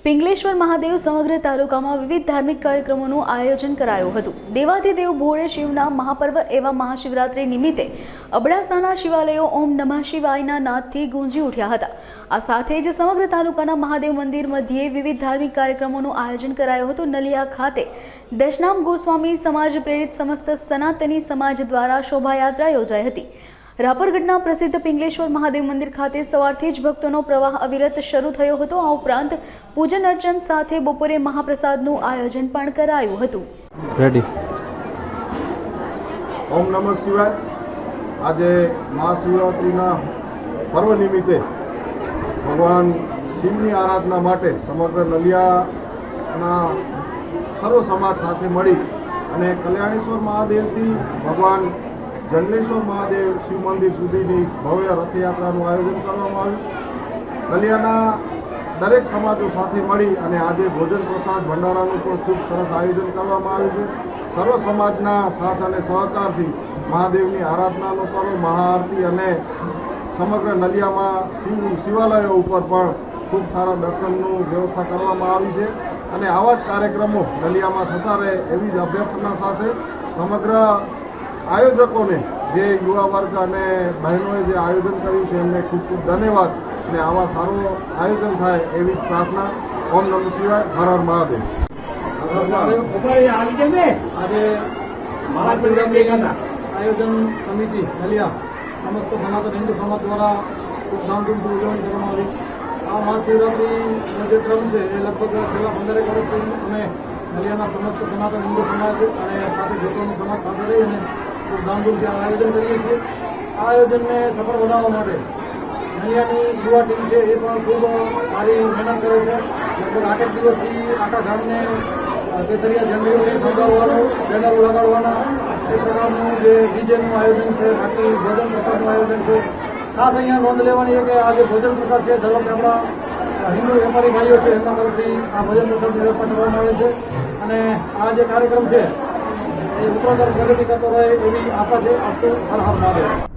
પિંગલેશ્વર મહાદેવ સમગ્ર તાલુકામાં વિવિધ ધાર્મિક કાર્યક્રમોનું આયોજન કરાયું હતું। દેવાધિદેવ ભોળે શિવના મહાપર્વ એવા મહાશિવરાત્રી નિમિત્તે અબડાસાના શિવાલયો ઓમ નમઃ શિવાયના નાદથી ગુંજી ઉઠ્યા હતા। આ સાથે જ સમગ્ર તાલુકાના મહાદેવ મંદિર મધ્યે વિવિધ ધાર્મિક કાર્યક્રમોનું આયોજન કરાયું હતું। નલિયા ખાતે દશનામ ગોસ્વામી સમાજ પ્રેરિત સમસ્ત સનાતની સમાજ દ્વારા શોભાયાત્રા યોજાઈ હતી। રાપરગઢના પ્રસિદ્ધ પિંગલેશ્વર મહાદેવ મંદિર ખાતે સવારથી જ ભક્તોનો પ્રવાહ અવિરત શરૂ થયો હતો। આ ઉપરાંત પૂજન અર્ચન સાથે બપોરે મહાપ્રસાદનું આયોજન પણ કરાયું હતું। રેડી ઓમ નમઃ શિવાય। આજે મહાશિવરાત્રિના પર્વ નિમિત્તે ભગવાન શિવની આરાધના માટે સમગ્ર નલિયાના સર્વ સમાજ સાથે મળી અને કલ્યાણેશ્વર મહાદેવથી ભગવાન જંગલેશ્વર મહાદેવ શિવ મંદિર સુધીની ભવ્ય રથયાત્રાનું આયોજન કરવામાં આવ્યું। નલિયાના દરેક સમાજો સાથે મળી અને આજે ભોજન પ્રસાદ ભંડારાનું પણ ખૂબ સરસ આયોજન કરવામાં આવ્યું છે। સર્વ સમાજના સાથ અને સહકારથી મહાદેવની આરાધનાનો પર્વ મહાઆરતી અને સમગ્ર નલિયામાં શિવાલયો ઉપર પણ ખૂબ સારા દર્શનનું વ્યવસ્થા કરવામાં આવી છે અને આવા જ કાર્યક્રમો નલિયામાં થતા રહે એવી જ અભ્યર્થના સાથે સમગ્ર આયોજકોને જે યુવા વર્ગ અને બહેનોએ જે આયોજન કર્યું છે એમને ખૂબ ખૂબ ધન્યવાદ અને આવા સારું આયોજન થાય એવી જ પ્રાર્થના। ઓમ નમઃ શિવાય, હર હર મહાદેવ। આજે મહાશિવરાત્રિના આયોજન સમિતિ નલિયા સમસ્ત સનાતન હિન્દુ સમાજ દ્વારા ખૂબ ધામધૂમથી ઉજવણી કરવામાં આવી। આ મહાશિવરાત્રિનો જે ક્રમ છે એ લગભગ છેલ્લા 15 વર્ષથી અમે નલિયાના સમસ્ત સનાતન હિન્દુ સમાજ અને સાથે જોતોનો સમાજ સાથે રહી અને ખૂબ ધામધૂમથી આ આયોજન કરીએ છીએ। આ આયોજનને સફળ બનાવવા માટે નલિયાની યુવા ટીમ છે એ પણ ખૂબ સારી મહેનત કરે છે। લગભગ 8 દિવસથી આખા ગામને કેસરિયા ઝંડીઓથી સંગાવવાનું, બેનરો લગાડવાના એ પ્રકારનું જે ડીજેનું આયોજન છે, બાકી ભોજન પ્રસાદનું આયોજન છે। ખાસ અહીંયા નોંધ લેવાની છે કે આ જે ભોજન પ્રસાદ છે દર આપણા હિન્દુ વેપારી ભાઈઓ છે એમના તરફથી આ ભોજન પ્રસાદની વ્યવસ્થા કરવામાં આવે છે અને આ જે કાર્યક્રમ છે એ ઉત્તરોત્તર પ્રગતિ કરતો રહે એવી આશા છે। હર હર મહાદેવ।